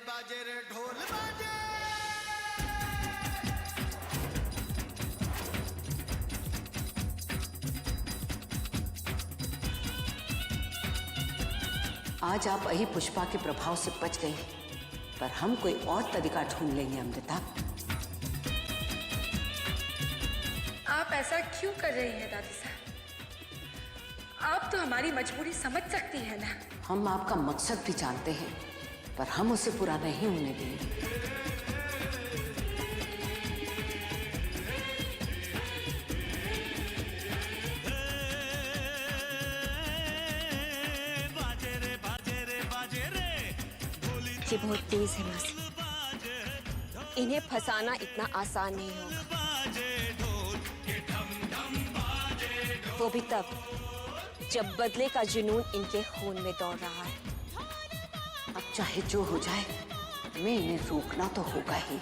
बाजे रे ढोल बाजे। आज आप अही पुष्पा के प्रभाव से बच गई, पर हम कोई और तरीका ढूंढ लेंगे अमृता। आप ऐसा क्यों कर रही हैं दादी साहब? आप तो हमारी मजबूरी समझ सकती हैं ना। हम आपका मकसद भी जानते हैं, पर हम उसे पूरा नहीं होने देंगे। ये बहुत तेज है मासी, इन्हें फंसाना इतना आसान नहीं होगा। वो भी तब जब बदले का जुनून इनके खून में दौड़ रहा है। अब चाहे जो हो जाए, हमें इन्हें रोकना तो होगा ही।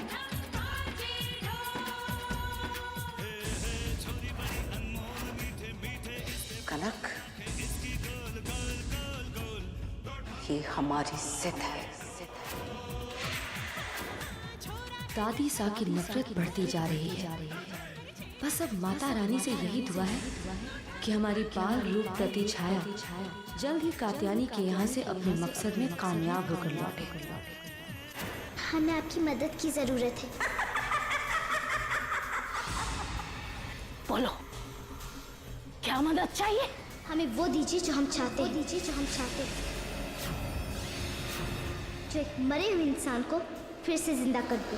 कनक, ये हमारी जिद है। दादी सा की नफरत बढ़ती जा रही है। बस अब माता रानी से यही दुआ है कि हमारी बाल रूप प्रति छाया जल्द ही कात्यायनी के यहाँ से अपने मकसद में कामयाब होकर लौटे। हमें आपकी मदद की जरूरत है। बोलो, क्या मदद चाहिए? हमें वो दीजिए जो हम चाहते हैं। जो एक मरे हुए इंसान को फिर से जिंदा कर दे।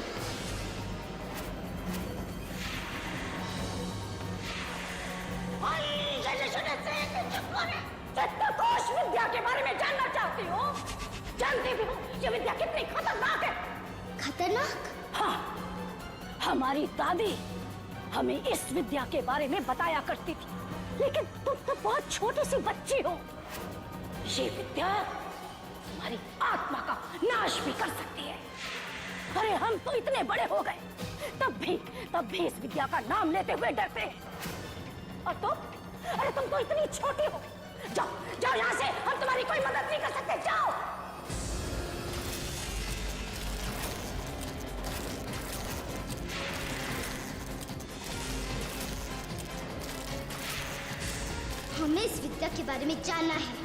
कोश विद्या के बारे में जानना चाहती हो? जानती भी हो ये विद्या कितनी खतरनाक है? खतरनाक? हाँ, हमारी दादी हमें इस विद्या के बारे में बताया करती थी, लेकिन तुम तो बहुत छोटी सी बच्ची हो। ये विद्या हमारी आत्मा का नाश भी कर सकती है। अरे हम तो इतने बड़े हो गए, तब भी इस विद्या का नाम लेते हुए डरते हैं। और तुम, अरे तुम तो इतनी छोटी हो। जाओ यहाँ से, हम तुम्हारी कोई मदद नहीं कर सकते। जाओ। हमें इस विद्या के बारे में जानना है।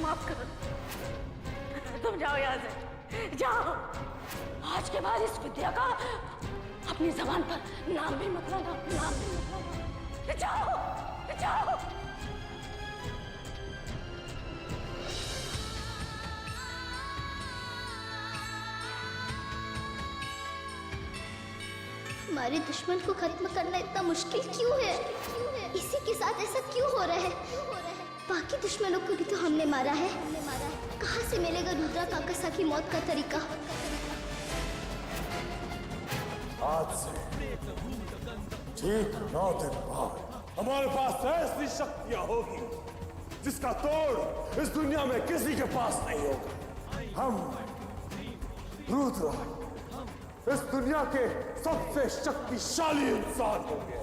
माफ करो, तुम जाओ यहाँ से, जाओ। आज के बाद इस विद्या का अपनी जबान पर नाम भी मत लाना। जाओ। हमारे दुश्मन को खत्म करना इतना मुश्किल क्यों है? इसी के साथ ऐसा क्यों हो रहा है? बाकी दुश्मनों को भी तो हमने मारा है। कहाँ से मिलेगा रुद्रा काकसा की मौत का तरीका? आज से ठीक 9 दिन बाद हमारे पास ऐसी शक्तियां होगी जिसका तोड़ इस दुनिया में किसी के पास नहीं होगा। हम रुद्रा इस दुनिया के सबसे शक्तिशाली इंसान होंगे।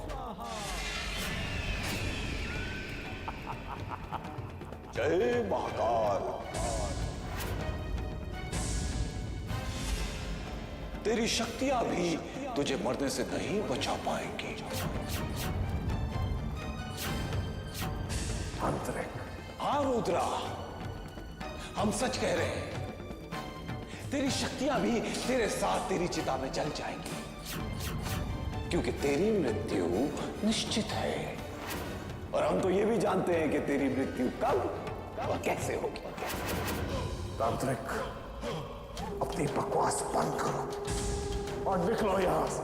जय महाकाल। तेरी शक्तियां भी तुझे मरने से नहीं बचा पाएंगी। तांत्रिक। हाँ रुद्रा, हम सच कह रहे हैं। तेरी शक्तियां भी तेरे साथ तेरी चिता में जल जाएंगी, क्योंकि तेरी मृत्यु निश्चित है। और हम तो ये भी जानते हैं कि तेरी मृत्यु कब और कैसे होगी। तांत्रिक, अपनी बकवास बंद करो और निकलो यहां से।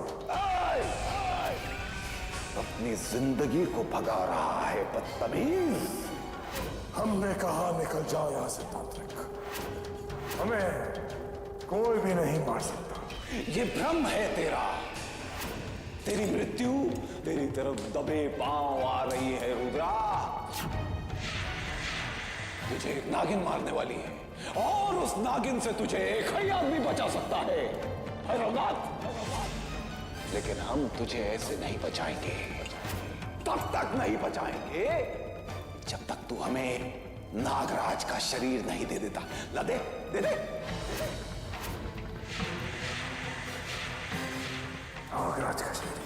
अपनी जिंदगी को भगा रहा है बदतमीज। हमने कहा निकल जाओ यहां से तांत्रिक। हमें कोई भी नहीं मार सकता। ये भ्रम है तेरा। तेरी मृत्यु तेरी तरफ दबे पांव आ रही है रुद्रा। तुझे एक नागिन मारने वाली है, और उस नागिन से तुझे एक ही आदमी बचा सकता है, हैदराबाद। लेकिन हम तुझे ऐसे नहीं बचाएंगे। तब तक नहीं बचाएंगे जब तक तू हमें नागराज का शरीर नहीं दे देता। ला दे, दे दे। नागराज का शरीर।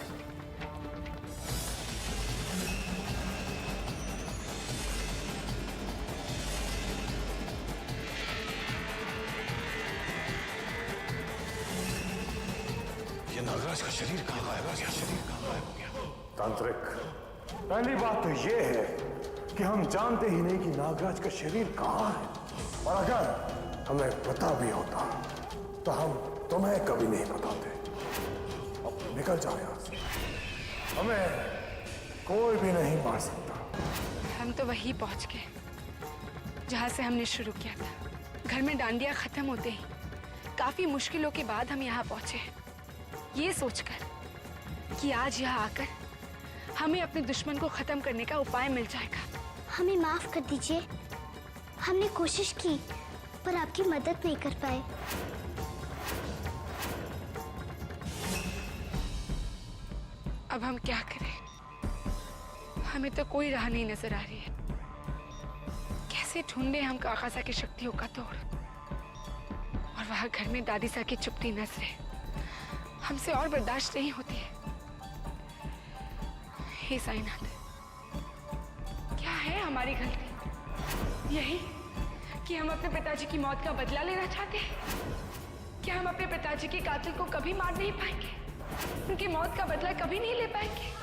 ये नागराज का शरीर कहाँ गायब हो गया? शरीर कहाँ गायब हो गया? तांत्रिक, पहली बात तो ये है कि हम जानते ही नहीं कि नागराज का शरीर कहाँ है, और अगर हमें पता भी होता तो हम तुम्हें कभी नहीं बताते। अब निकल जाओ यहाँ से, हमें कोई भी नहीं मार सकता। हम तो वहीं पहुंच गए जहां से हमने शुरू किया था। घर में डांडिया खत्म होते ही काफी मुश्किलों के बाद हम यहाँ पहुंचे, ये सोचकर कि आज यहाँ आकर हमें अपने दुश्मन को खत्म करने का उपाय मिल जाएगा। हमें माफ कर दीजिए, हमने कोशिश की पर आपकी मदद नहीं कर पाए। अब हम क्या करें? हमें तो कोई राह नहीं नजर आ रही है। कैसे ढूंढे हम काकासा की शक्तियों का तोड़? और वहां घर में दादी सा की चुपती नजरें हमसे और बर्दाश्त नहीं होती है। हे साईनाथ, क्या है हमारी गलती? यही कि हम अपने पिताजी की मौत का बदला लेना चाहते हैं? क्या हम अपने पिताजी के कातिल को कभी मार नहीं पाएंगे? उनकी मौत का बदला कभी नहीं ले पाएंगे?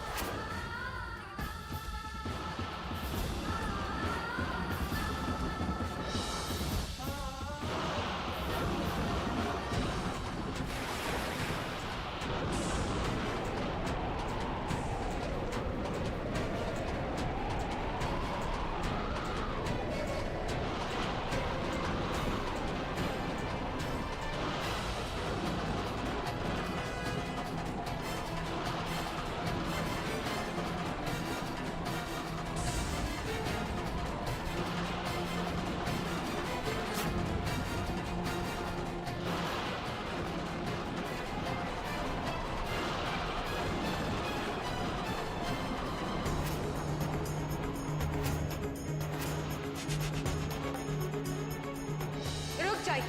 रुक जाइए।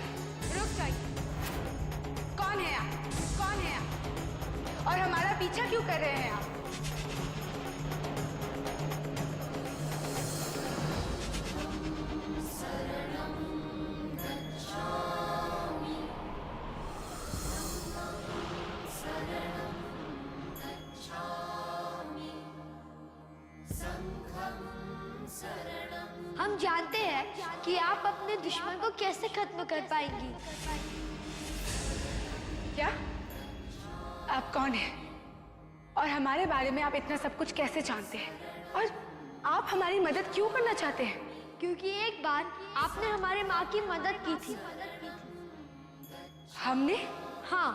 कौन है आप? कौन है आप? और हमारा पीछा क्यों कर रहे हैं आप? हम जानते हैं कि आप अपने दुश्मन को कैसे खत्म कर पाएंगी। क्या? आप कौन हैं? और हमारे बारे में आप इतना सब कुछ कैसे जानते हैं? और आप हमारी मदद क्यों करना चाहते हैं? क्योंकि एक बार आपने हमारे माँ की मदद की थी। हमने? हाँ,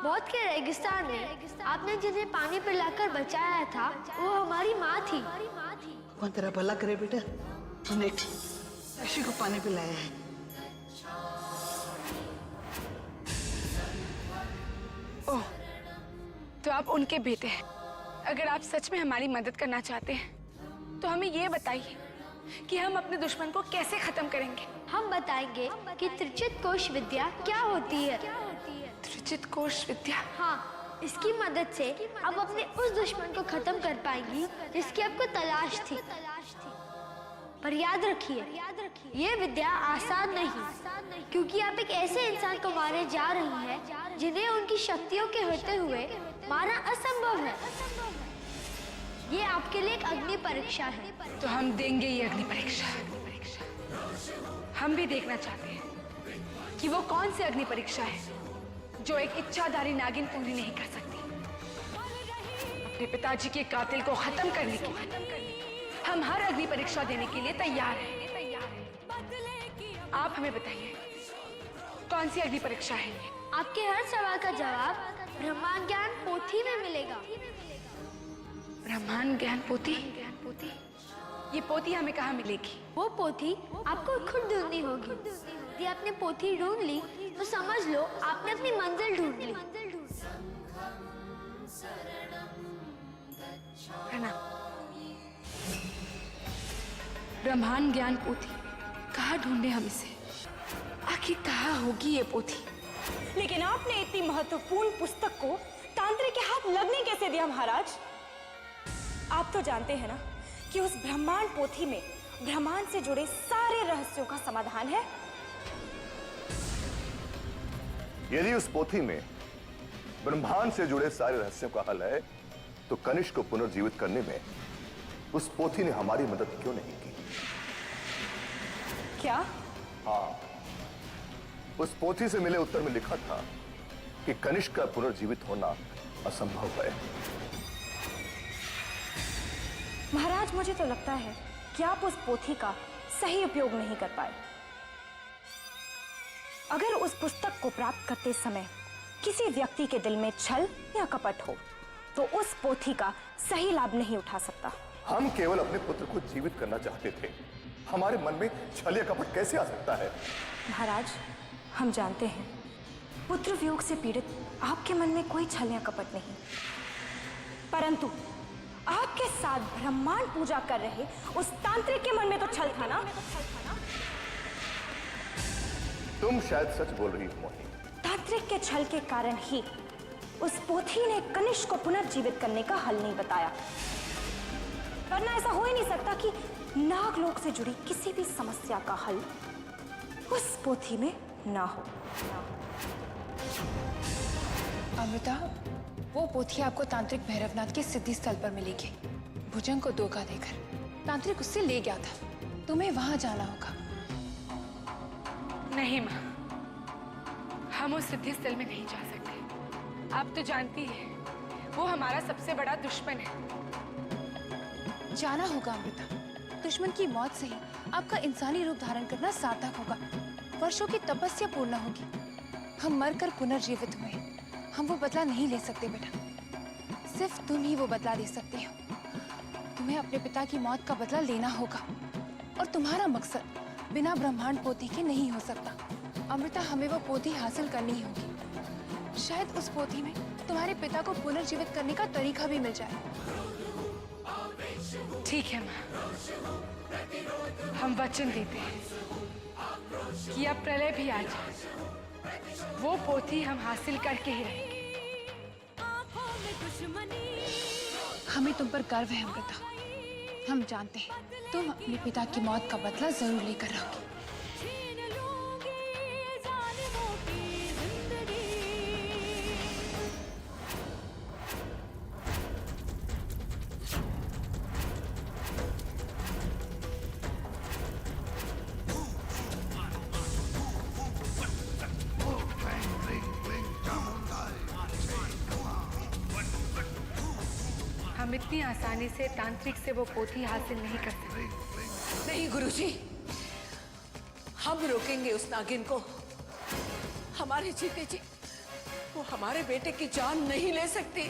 बहुत के रेगिस्तान में आपने जिन्हें पानी पिलाकर बचाया था वो हमारी माँ थी। कौन तेरा भला करे बेटा, हमने ऐशी को पानी पिलाया है। ओह, तो आप उनके बेटे हैं। अगर आप सच में हमारी मदद करना चाहते हैं तो हमें ये बताइए कि हम अपने दुश्मन को कैसे खत्म करेंगे। हम बताएंगे कि त्रिचित कोश विद्या क्या होती है। त्रिचित कोश विद्या? हाँ, इसकी मदद से आप अपने उस दुश्मन को खत्म कर पाएंगी जिसकी आपको तलाश थी। पर याद रखिए, ये विद्या आसान नहीं, क्योंकि आप एक ऐसे इंसान को मारे जा रही हैं जिन्हें उनकी शक्तियों के होते हुए मारना असंभव है। ये आपके लिए एक अग्नि परीक्षा है। तो हम देंगे ये अग्नि परीक्षा। हम भी देखना चाहते हैं कि वो कौन सी अग्नि परीक्षा है जो एक इच्छाधारी नागिन पूरी नहीं कर सकती। अपने पिताजी के कातिल को खत्म करने के लिए हम हर अग्नि परीक्षा देने के लिए तैयार हैं। आप हमें बताइए कौन सी अग्नि परीक्षा है ये? आपके हर सवाल का जवाब ब्रह्मांड ज्ञान पोथी में मिलेगा। ब्रह्मांड ज्ञान पोथी? ये पोथी हमें कहाँ मिलेगी? वो पोथी आपको खुद ढूंढनी होगी। यदि आपने पोथी ढूंढ ली तो समझ लो आपने अपनी मंजिल ढूंढ ली। प्रणाम। ब्रह्मांड ज्ञान पोथी कहाँ ढूंढे हम इसे? आखिर कहाँ होगी ये पोथी? लेकिन आपने इतनी महत्वपूर्ण पुस्तक को तांत्रिक के हाथ लगने कैसे दिया महाराज? आप तो जानते हैं ना कि उस ब्रह्मांड पोथी में ब्रह्मांड से जुड़े सारे रहस्यों का समाधान है। यदि उस पोथी में ब्रह्मांड से जुड़े सारे रहस्यों का हल है, तो कनिष्क को पुनर्जीवित करने में उस पोथी ने हमारी मदद क्यों नहीं की? क्या? हाँ, उस पोथी से मिले उत्तर में लिखा था कि कनिष्क का पुनर्जीवित होना असंभव है। महाराज, मुझे तो लगता है कि आप उस पोथी का सही उपयोग नहीं कर पाए। अगर उस पुस्तक को प्राप्त करते समय किसी व्यक्ति के दिल में छल या कपट हो, तो उस पोथी का सही लाभ नहीं उठा सकता। हम केवल अपने पुत्र को जीवित करना चाहते थे। हमारे मन में छल या कपट कैसे आ सकता है? महाराज, हम जानते हैं पुत्र वियोग से पीड़ित आपके मन में कोई छल या कपट नहीं, परंतु आपके साथ ब्रह्मांड पूजा कर रहे उस तांत्रिक के मन में तो छल था ना? तुम शायद सच बोल रही हो मोहिनी। तांत्रिक के छल के कारण ही उस पोथी ने कनिष्क को पुनर्जीवित करने का हल नहीं बताया, वरना ऐसा हो ही नहीं सकता कि नागलोक से जुड़ी किसी भी समस्या का हल उस पोथी में ना हो। अमृता, वो पोथी आपको तांत्रिक भैरवनाथ के सिद्धि स्थल पर मिलेगी। भुजंग को धोखा देकर तांत्रिक उससे ले गया था। तुम्हें वहां जाना होगा। नहीं माँ, हम उस सिद्धि स्थल में नहीं जा सकते। आप तो जानती है वो हमारा सबसे बड़ा दुश्मन है। जाना होगा अमृता। दुश्मन की मौत से ही आपका इंसानी रूप धारण करना सार्थक होगा। वर्षों की तपस्या पूर्ण होगी। हम मरकर पुनर्जीवित हुए, हम वो बदला नहीं ले सकते बेटा। सिर्फ तुम ही वो बदला ले सकते हो। तुम्हें अपने पिता की मौत का बदला लेना होगा, और तुम्हारा मकसद बिना ब्रह्मांड पोथी के नहीं हो सकता। अमृता, हमें वो पोथी हासिल करनी होगी। शायद उस पोथी में तुम्हारे पिता को पुनर्जीवित करने का तरीका भी मिल जाए। ठीक है माँ, हम वचन देते हैं कि अब प्रलय भी आ जाए, वो पोथी हम हासिल करके ही रहेंगे। हमें तुम पर गर्व है अमृता। हम जानते हैं तुम अपने पिता की मौत का बदला जरूर लेकर रहोगी। हम इतनी आसानी से तांत्रिक से वो पोथी हासिल नहीं कर सकते। नहीं गुरुजी, हम रोकेंगे उस नागिन को। हमारे जीते जी वो हमारे बेटे की जान नहीं ले सकती।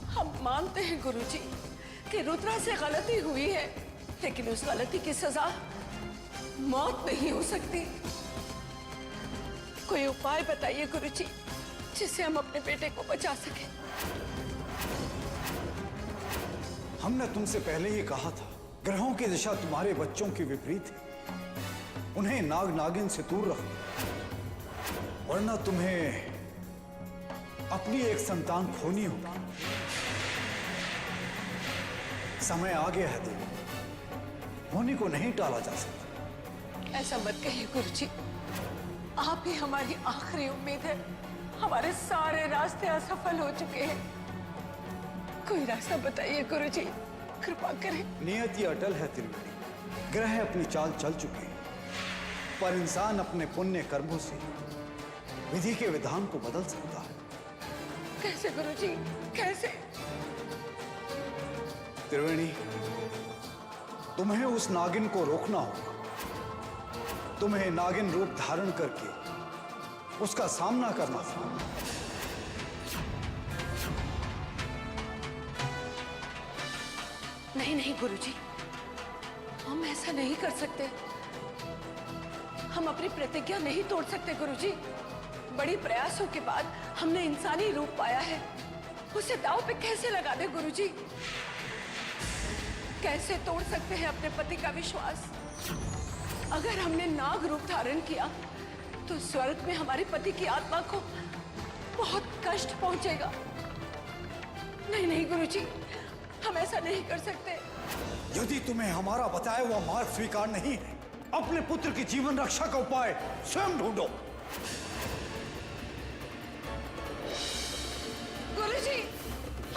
हम मानते हैं गुरुजी कि रुद्रा से गलती हुई है, लेकिन उस गलती की सजा मौत नहीं हो सकती। कोई उपाय बताइए गुरुजी, जिससे हम अपने बेटे को बचा सकें। हमने तुमसे पहले ही कहा था, ग्रहों की दिशा तुम्हारे बच्चों के विपरीत है। उन्हें नाग नागिन से दूर रखो, वरना तुम्हें अपनी एक संतान खोनी होगी। समय आ गया है देवी, होनी को नहीं टाला जा सकता। ऐसा मत कहिए गुरुजी, आप ही हमारी आखिरी उम्मीद है। हमारे सारे रास्ते असफल हो चुके हैं। कोई रास्ता बताइए गुरुजी, कृपा करें। नियति अटल है त्रिवेणी, ग्रह अपनी चाल चल चुके हैं, पर इंसान अपने पुण्य कर्मों से विधि के विधान को बदल सकता है। कैसे गुरुजी, कैसे? त्रिवेणी, तुम्हें उस नागिन को रोकना होगा। तुम्हें नागिन रूप धारण करके उसका सामना करना होगा। नहीं नहीं गुरुजी, हम ऐसा नहीं कर सकते। हम अपनी प्रतिज्ञा नहीं तोड़ सकते गुरुजी। बड़ी प्रयासों के बाद हमने इंसानी रूप पाया है, उसे दांव पे कैसे लगा दे गुरुजी? कैसे तोड़ सकते हैं अपने पति का विश्वास? अगर हमने नाग रूप धारण किया तो स्वर्ग में हमारे पति की आत्मा को बहुत कष्ट पहुंचेगा। नहीं नहीं गुरुजी, हम ऐसा नहीं कर सकते। यदि तुम्हें हमारा बताया हुआ मार्ग स्वीकार नहीं है, अपने पुत्र की जीवन रक्षा का उपाय स्वयं ढूंढो। गुरुजी,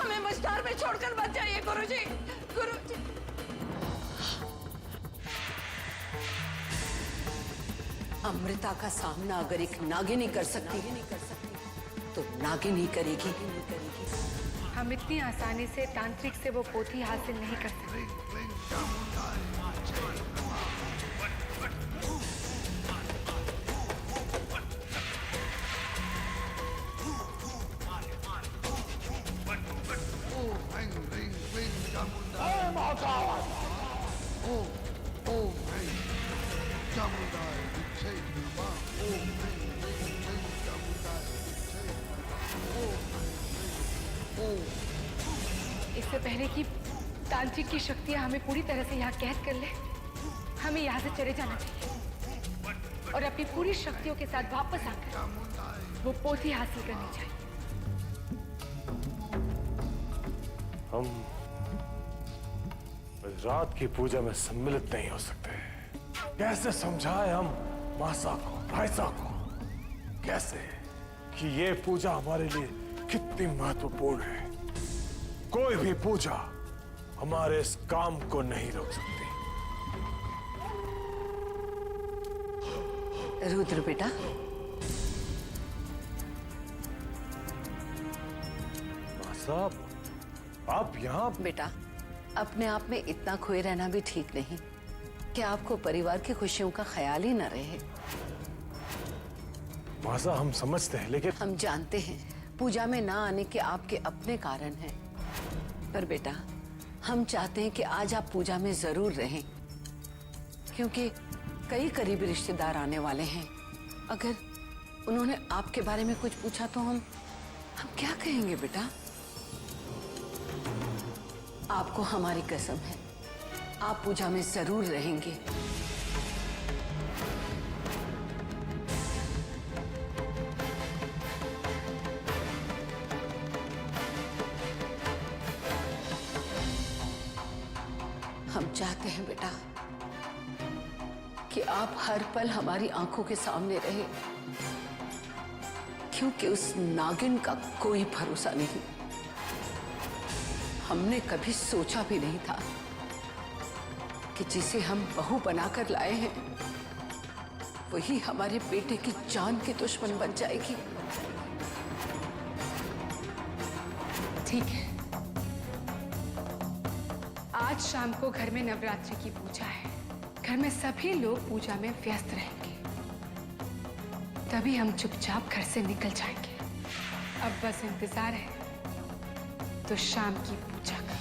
हमें मझधार में छोड़कर मत जाइए गुरुजी। गुरुजी, अमृता का सामना अगर एक नागिन कर सकती तो नागिन ही करेगी। हम इतनी आसानी से तांत्रिक से वो पोथी हासिल नहीं कर सकते। इससे पहले कि तांत्रिक की शक्तियां हमें पूरी तरह से यहाँ कैद कर ले, हमें यहाँ से चले जाना चाहिए और अपनी पूरी शक्तियों के साथ वापस आकर वो पोथी हासिल करनी चाहिए। हम रात की पूजा में सम्मिलित नहीं हो सकते। कैसे समझाएं हम मासा को, भाईसा को, कैसे कि ये पूजा हमारे लिए कितनी महत्वपूर्ण है। कोई भी पूजा हमारे इस काम को नहीं रोक सकती। रुद्र बेटा, साहब आप यहाँ? बेटा, अपने आप में इतना खोए रहना भी ठीक नहीं कि आपको परिवार की खुशियों का ख्याल ही न रहे। मासा, हम समझते हैं, लेकिन हम जानते हैं पूजा में ना आने के आपके अपने कारण हैं, पर बेटा हम चाहते हैं कि आज आप पूजा में जरूर रहें, क्योंकि कई करीबी रिश्तेदार आने वाले हैं। अगर उन्होंने आपके बारे में कुछ पूछा तो हम क्या कहेंगे बेटा? आपको हमारी कसम है, आप पूजा में जरूर रहेंगे। हम चाहते हैं बेटा कि आप हर पल हमारी आंखों के सामने रहे, क्योंकि उस नागिन का कोई भरोसा नहीं। हमने कभी सोचा भी नहीं था कि जिसे हम बहू बनाकर लाए हैं वही हमारे बेटे की जान की दुश्मन बन जाएगी। ठीक है, आज शाम को घर में नवरात्रि की पूजा है। घर में सभी लोग पूजा में व्यस्त रहेंगे, तभी हम चुपचाप घर से निकल जाएंगे। अब बस इंतजार है तो शाम की पूजा का।